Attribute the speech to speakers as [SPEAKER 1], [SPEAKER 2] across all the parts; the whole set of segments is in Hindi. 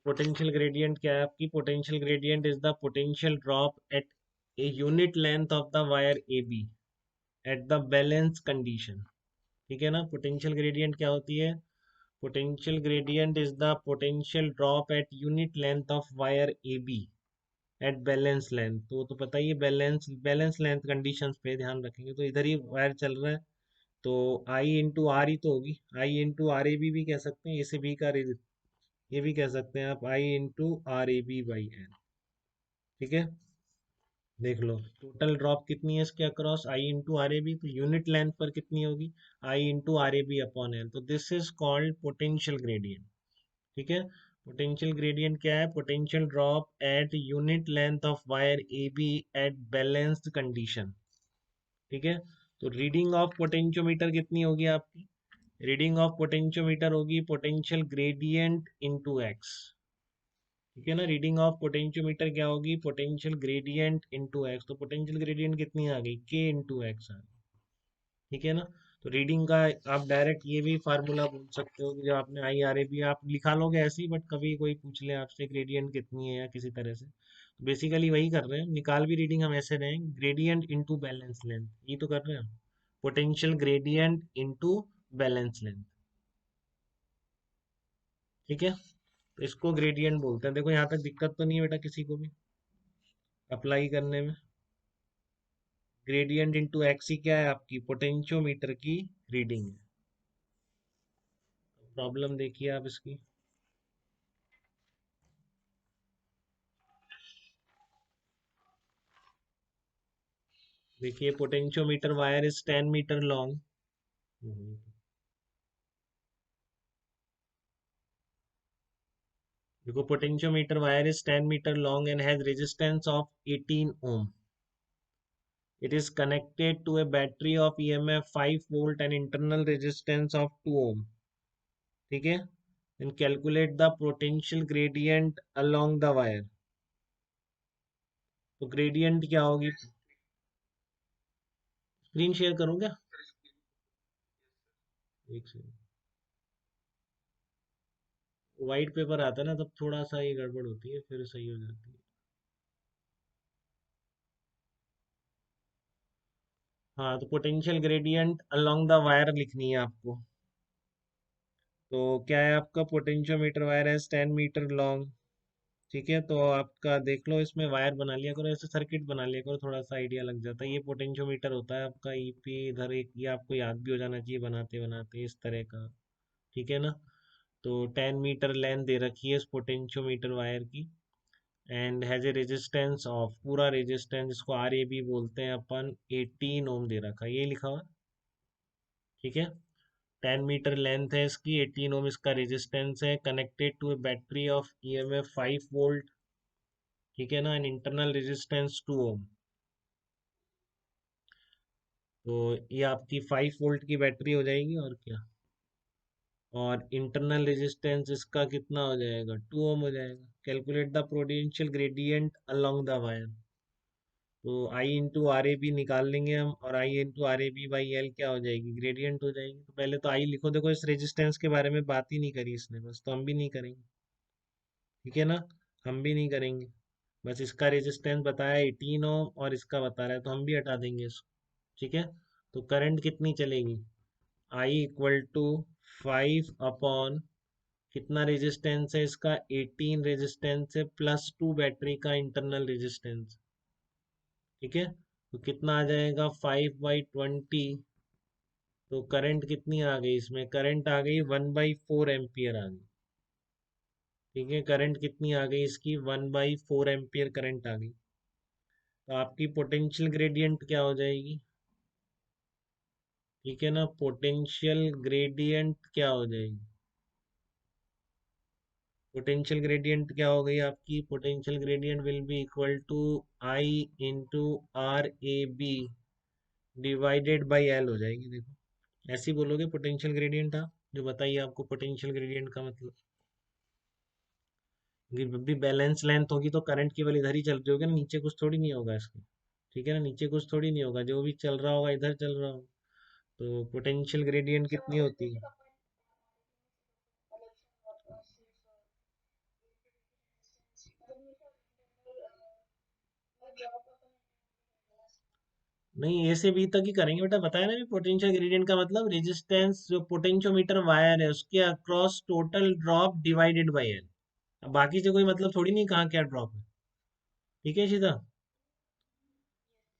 [SPEAKER 1] पोटेंशियल ग्रेडियंट क्या है आपकी? Potential gradient is the potential drop at a unit length of the wire A B at the balance condition. ठीक है ना? पोटेंशियल ग्रेडियंट क्या होती है? Potential gradient is the potential drop at unit length of wire A B at balance length. तो वो तो पता ही है, बैलेंस लेंथ कंडीशंस पे ध्यान रखेंगे। तो इधर ही वायर चल रहा है, तो आई इंटू आर ही तो होगी। I into R A B भी कह सकते हैं, इसे बी का ये भी कह सकते हैं आप, I into R A B by N. ठीक है, देख लो टोटल ड्रॉप कितनी है इसके across, I into R A B, तो यूनिट लेंथ पर कितनी होगी? I into R A B upon L. तो this is called potential gradient. ठीक है, पोटेंशियल ग्रेडियंट क्या है? Potential drop at unit length of wire A B at balanced condition. ठीक है, तो रीडिंग ऑफ पोटेंशियोमीटर कितनी होगी आपकी? रीडिंग ऑफ पोटेंशियोमीटर होगी पोटेंशियल ग्रेडियंट इनटू एक्स। ठीक है ना? रीडिंग ऑफ पोटेंशियोमीटर क्या होगी? Potential gradient into x. तो पोटेंशियल ग्रेडियंट कितनी आ गई? के इनटू एक्स आ गई। ठीक है ना? तो रीडिंग का आप डायरेक्ट ये भी फार्मूला बोल सकते हो कि जो आपने आई आर ए बी आप लिखा लोगे ऐसे ही, बट कभी कोई पूछ ले आपसे ग्रेडियंट कितनी है या किसी तरह से, तो बेसिकली वही कर रहे हैं, निकाल भी रीडिंग हम ऐसे रहे हैं, ग्रेडियंट इनटू बैलेंस लेंथ, ये तो कर रहे हैं हम। Potential gradient into balance length. ठीक है, तो इसको ग्रेडियंट बोलते हैं। देखो यहाँ तक दिक्कत तो नहीं है बेटा किसी को भी अप्लाई करने में? ग्रेडियंट इनटू एक्स ही क्या है आपकी? पोटेंशियोमीटर की रीडिंग है। प्रॉब्लम देखिए आप इसकी। देखिए potentiometer wire is 10 metre long. देखो potentiometer wire is 10 metre long and has resistance of 18 ohm. It is connected to a battery of EMF 5 volt and internal resistance of 2 ohm. ठीक है, and calculate the potential gradient along the wire. तो ग्रेडियंट क्या होगी? स्क्रीन शेयर करूं क्या? एक सेकंड, व्हाइट पेपर आता है ना तब थोड़ा सा ये गड़बड़ होती है, फिर सही हो जाती है। हाँ, तो potential gradient along the wire लिखनी है आपको। तो क्या है आपका? पोटेंशियोमीटर वायर है 10 मीटर लॉन्ग। ठीक है, तो आपका देख लो, इसमें वायर बना लिया करो, ऐसे सर्किट बना लिया करो, थोड़ा सा आइडिया लग जाता है। ये पोटेंशियोमीटर होता है आपका ईपी, इधर एक ये आपको याद भी हो जाना चाहिए बनाते बनाते इस तरह का। ठीक है ना? तो 10 मीटर लेंथ दे रखी है इस पोटेंशियोमीटर वायर की, and has a resistance of, पूरा रेजिस्टेंस इसको आर ए बी बोलते हैं अपन, 18 ओम दे रखा है, ये लिखा हुआ। ठीक है, 10 मीटर लेंथ है इसकी, 18 ओम इसका रेजिस्टेंस है, connected to a battery of EMF 5 volt. ठीक है ना? And internal resistance 2 ohm. तो ये आपकी 5 वोल्ट की बैटरी हो जाएगी और क्या, और इंटरनल रेजिस्टेंस इसका कितना हो जाएगा? 2 ओम हो जाएगा। Calculate the potential gradient along the wire. तो I into R A B निकाल लेंगे हम, और I into R A B by L क्या हो जाएगी? ग्रेडियंट हो जाएगी। तो पहले तो आई लिखो, देखो इस रेजिस्टेंस के बारे में बात ही नहीं करी इसने, बस, तो हम भी नहीं करेंगे। ठीक है ना? हम भी नहीं करेंगे, बस इसका रेजिस्टेंस बताया 18 ओम और इसका बता रहा है, तो हम भी हटा देंगे इसको। ठीक है, तो करंट कितनी चलेगी? आई इक्वल टू 5 अपॉन, कितना रेजिस्टेंस है इसका? 18 रेजिस्टेंस है प्लस 2 बैटरी का इंटरनल रेजिस्टेंस। ठीक है, तो कितना आ जाएगा? 5/20। तो करंट कितनी आ गई इसमें? करंट आ गई 1/4 एम्पियर आ गई। ठीक है, करंट कितनी आ गई इसकी? 1/4 एम्पियर करंट आ गई। तो आपकी पोटेंशियल ग्रेडियंट क्या हो जाएगी? ठीक है ना? पोटेंशियल ग्रेडियंट क्या हो जाएगी? पोटेंशियल ग्रेडियंट क्या हो गई आपकी? Potential gradient will be equal to I into R A B divided by L हो जाएगी। देखो ऐसे ही बोलोगे पोटेंशियल ग्रेडियंट आप, जो बताइए आपको पोटेंशियल ग्रेडियंट का मतलब। भी बैलेंस लेंथ होगी तो करंट केवल इधर ही चल रही होगी ना, नीचे कुछ थोड़ी नहीं होगा इसके। ठीक है ना? नीचे कुछ थोड़ी नहीं होगा, जो भी चल रहा होगा इधर चल रहा होगा। तो पोटेंशियल ग्रेडियंट कितनी होती है? नहीं, ए से बी तक ही करेंगे बेटा, बताया ना भी पोटेंशियल ग्रेडियंट का मतलब रेजिस्टेंस जो पोटेंशियोमीटर वायर है उसके across total drop divided by L. अब बाकी से कोई मतलब थोड़ी नहीं कहाँ क्या ड्रॉप है। ठीक है सीधा।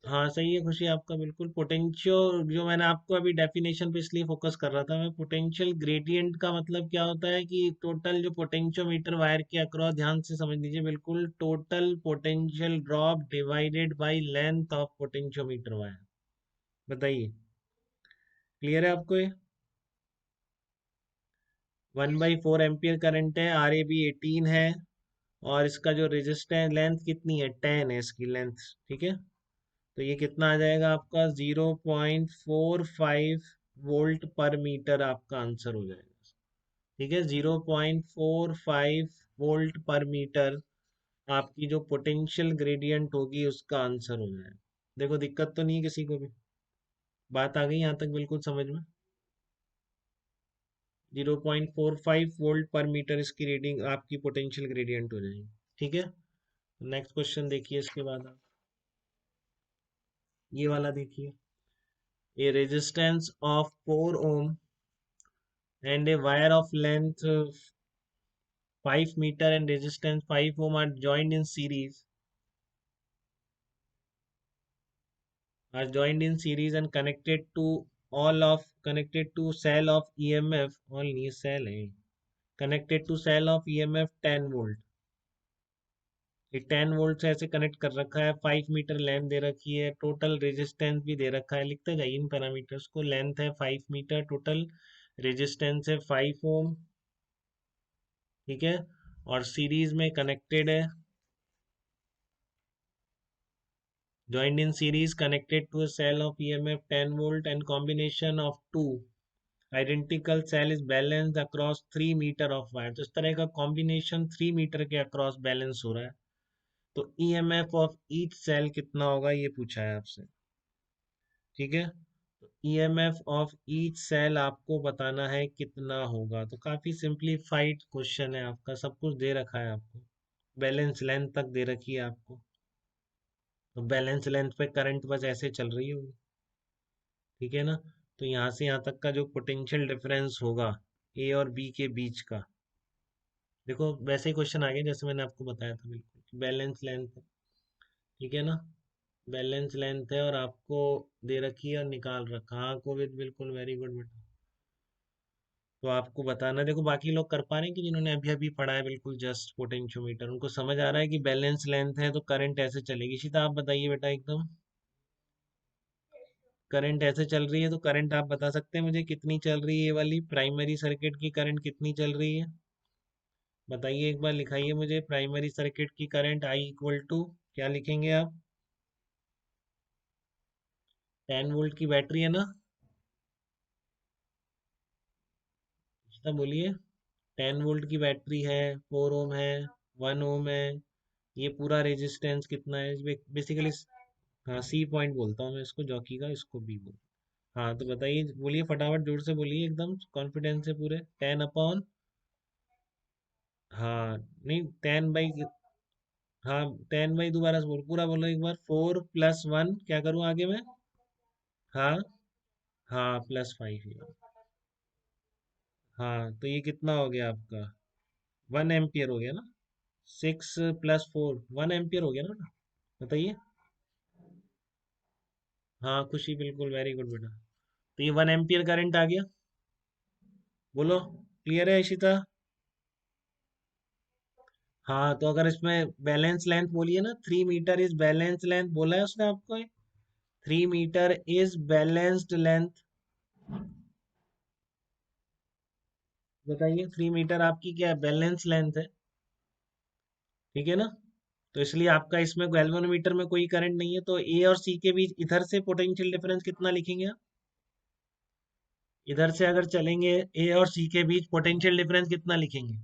[SPEAKER 1] हाँ सही है खुशी आपका बिल्कुल। पोटेंशियल जो मैंने आपको अभी डेफिनेशन पे इसलिए फोकस कर रहा था मैं, पोटेंशियल ग्रेडियंट का मतलब क्या होता है कि टोटल जो पोटेंशियोमीटर वायर के अक्रॉस, ध्यान से समझ लीजिए बिल्कुल, total potential drop divided by length of potentiometer wire. बताइए, क्लियर है आपको ये? 1/4 एम्पियर करंट है, आर ए बी 18 है, और इसका जो रेजिस्टेंस लेंथ कितनी है, 10 है इसकी लेंथ। ठीक है, तो ये कितना आ जाएगा आपका, 0.45 वोल्ट पर मीटर आपका आंसर हो जाएगा। ठीक है, 0.45 वोल्ट पर मीटर आपकी जो पोटेंशियल ग्रेडियंट होगी उसका आंसर हो जाएगा। देखो दिक्कत तो नहीं है किसी को भी, बात आ गई यहाँ तक बिल्कुल समझ में? 0.45 वोल्ट पर मीटर इसकी रीडिंग आपकी पोटेंशियल ग्रेडियंट हो जाएगी। ठीक है, नेक्स्ट क्वेश्चन देखिए इसके बाद आप, ये वाला देखिए। ए resistance of 4 ohm and a wire of length 5 meter and resistance 5 ohm are joined in series and connected to cell of EMF, only cell है, connected to cell of EMF 10 volt। ये 10 वोल्ट से ऐसे कनेक्ट कर रखा है, 5 मीटर लेंथ दे रखी है, टोटल रेजिस्टेंस भी दे रखा है, लिखते जाइए इन पैरामीटर्स को। लेंथ है 5 मीटर, टोटल रेजिस्टेंस है 5 ओम। ठीक है, और सीरीज में कनेक्टेड है, joined in series connected to a cell of EMF 10 volt and combination of two identical cell is balanced across 3 metre of wire। तो इस तरह का कॉम्बिनेशन 3 मीटर के अक्रॉस बैलेंस हो रहा है, तो ईएमएफ ऑफ ईच सेल कितना होगा ये पूछा है आपसे। ठीक है, ईएमएफ ऑफ ईच सेल आपको बताना है कितना होगा। तो काफी सिंप्लीफाइड क्वेश्चन है आपका, सब कुछ दे रखा है आपको, बैलेंस लेंथ तक दे रखी है आपको, तो बैलेंस लेंथ पे करंट बस ऐसे चल रही होगी। ठीक है ना, तो यहाँ से यहाँ तक का जो पोटेंशियल डिफरेंस होगा ए और बी के बीच का, देखो वैसे ही क्वेश्चन आ गया जैसे मैंने आपको बताया था बिल्कुल, बैलेंस लेंथ। ठीक है ना, बैलेंस लेंथ है और आपको दे रखी है और निकाल रखा, हाँ कोविद बिल्कुल, वेरी गुड बेटा। तो आपको बताना, देखो बाकी लोग कर पा रहे हैं कि जिन्होंने अभी अभी पढ़ा है बिल्कुल जस्ट पोटेंशियोमीटर, उनको समझ आ रहा है कि बैलेंस लेंथ है तो करंट ऐसे चलेगी। सीधा आप बताइए बेटा एकदम, करंट ऐसे चल रही है तो करंट आप बता सकते हैं मुझे कितनी चल रही है, ये वाली प्राइमरी सर्किट की करंट कितनी चल रही है? बताइए एक बार, लिखाइए मुझे, प्राइमरी सर्किट की करंट आई इक्वल टू, क्या लिखेंगे आप? 10 वोल्ट की बैटरी है ना, तो बोलिए। 10 वोल्ट की बैटरी है, 4 ओम है, 1 ओम है, ये पूरा रेजिस्टेंस कितना है बेसिकली? हाँ सी पॉइंट बोलता हूँ मैं इसको, जॉकी का, इसको बी बोल। हाँ तो बताइए, बोलिए फटाफट जोर से बोलिए एकदम कॉन्फिडेंस से पूरे, 10 अपॉन, हाँ नहीं 10 बाई, हाँ 10 बाई, दोबारा से बोल, पूरा बोलो एक बार, 4 + 1, क्या करूँ आगे में? हाँ, हाँ +5। हाँ तो ये कितना हो गया आपका, 1 एम्पियर हो गया ना, 6 + 4 1 एम्पियर हो गया ना बेटा? बताइए। हाँ खुशी बिल्कुल, वेरी गुड बेटा। तो ये 1 एम्पियर करंट आ गया, बोलो क्लियर है इशिता? हाँ तो अगर इसमें बैलेंस लेंथ बोलिए ना, 3 मीटर इज बैलेंस लेंथ, बोला है उसने आपको? 3 मीटर इज बैलेंस्ड लेंथ, बताइए 3 मीटर आपकी क्या है, बैलेंस लेंथ है। ठीक है ना, तो इसलिए आपका इसमें गैल्वेनोमीटर में कोई करंट नहीं है, तो ए और सी के बीच इधर से पोटेंशियल डिफरेंस कितना लिखेंगे आप? इधर से अगर चलेंगे, ए और सी के बीच पोटेंशियल डिफरेंस कितना लिखेंगे?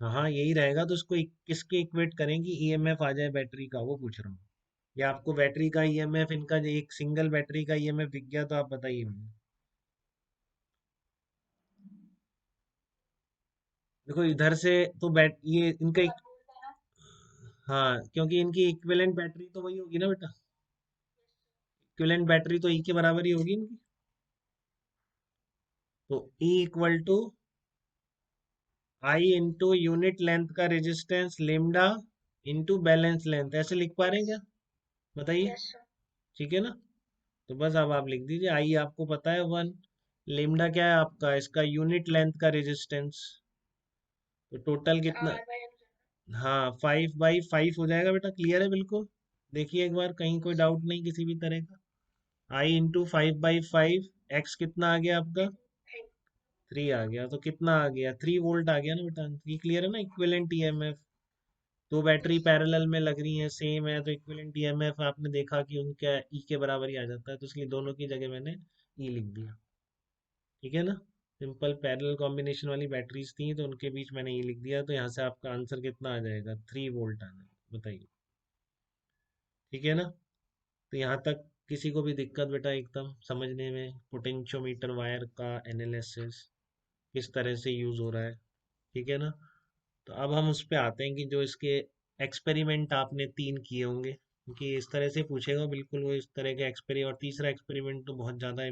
[SPEAKER 1] हाँ हाँ यही रहेगा, तो इसको किसके इक्वेट करें कि ईएमएफ आ जाए बैटरी का, वो पूछ रहा हूँ। या आपको बैटरी का ईएमएफ, इनका जो एक सिंगल बैटरी का ईएमएफ दिख गया तो आप बताइए मुझे। देखो इधर से तो ये इनका हाँ, क्योंकि इनकी इक्विवेलेंट बैटरी तो वही होगी ना बेटा, इक्विवेलेंट बैटरी तो ई के बराबर ही होगी इनकी। तो E equal to I into unit length का resistance lambda into balance length, ऐसे लिख पा रहे हैं क्या? बताइए। ठीक है ना? तो बस अब आप लिख दीजिए, आई आपको पता है 1, लेमडा क्या है आपका, इसका यूनिट लेंथ का रेजिस्टेंस। तो टोटल कितना? हाँ, 5/5 हो जाएगा बेटा, क्लियर है बिल्कुल। देखिए एक बार, कहीं कोई डाउट नहीं किसी भी तरह का। आई इंटू 5/5, एक्स कितना आ गया आपका? 3 आ गया, तो कितना आ गया? 3 वोल्ट आ गया ना बेटा, ये क्लियर है ना, इक्विवेलेंट ईएमएफ। दो बैटरी पैरेलल में लग रही है, सेम है, तो इक्विवेलेंट ईएमएफ आपने देखा कि उनका ई के बराबर ही आ जाता है, तो इसलिए दोनों की जगह मैंने ई लिख दिया। ठीक है ना? सिंपल पैरेलल कॉम्बिनेशन वाली बैटरीज थी, तो उनके बीच मैंने ई लिख दिया, तो यहाँ से आपका आंसर कितना आ जाएगा? 3 वोल्ट आ जाएगा, बताइए। ठीक है ना? तो यहाँ तक किसी को भी दिक्कत बेटा एकदम समझने में, पोटेंशियोमीटर वायर का एनालिसिस किस तरह से यूज हो रहा है? ठीक है ना? तो अब हम उस पे आते हैं कि जो इसके एक्सपेरिमेंट आपने 3 किए होंगे, क्योंकि इस तरह से पूछेगा बिल्कुल वो इस तरह के एक्सपेरिमेंट, और तीसरा एक्सपेरिमेंट तो बहुत ज़्यादा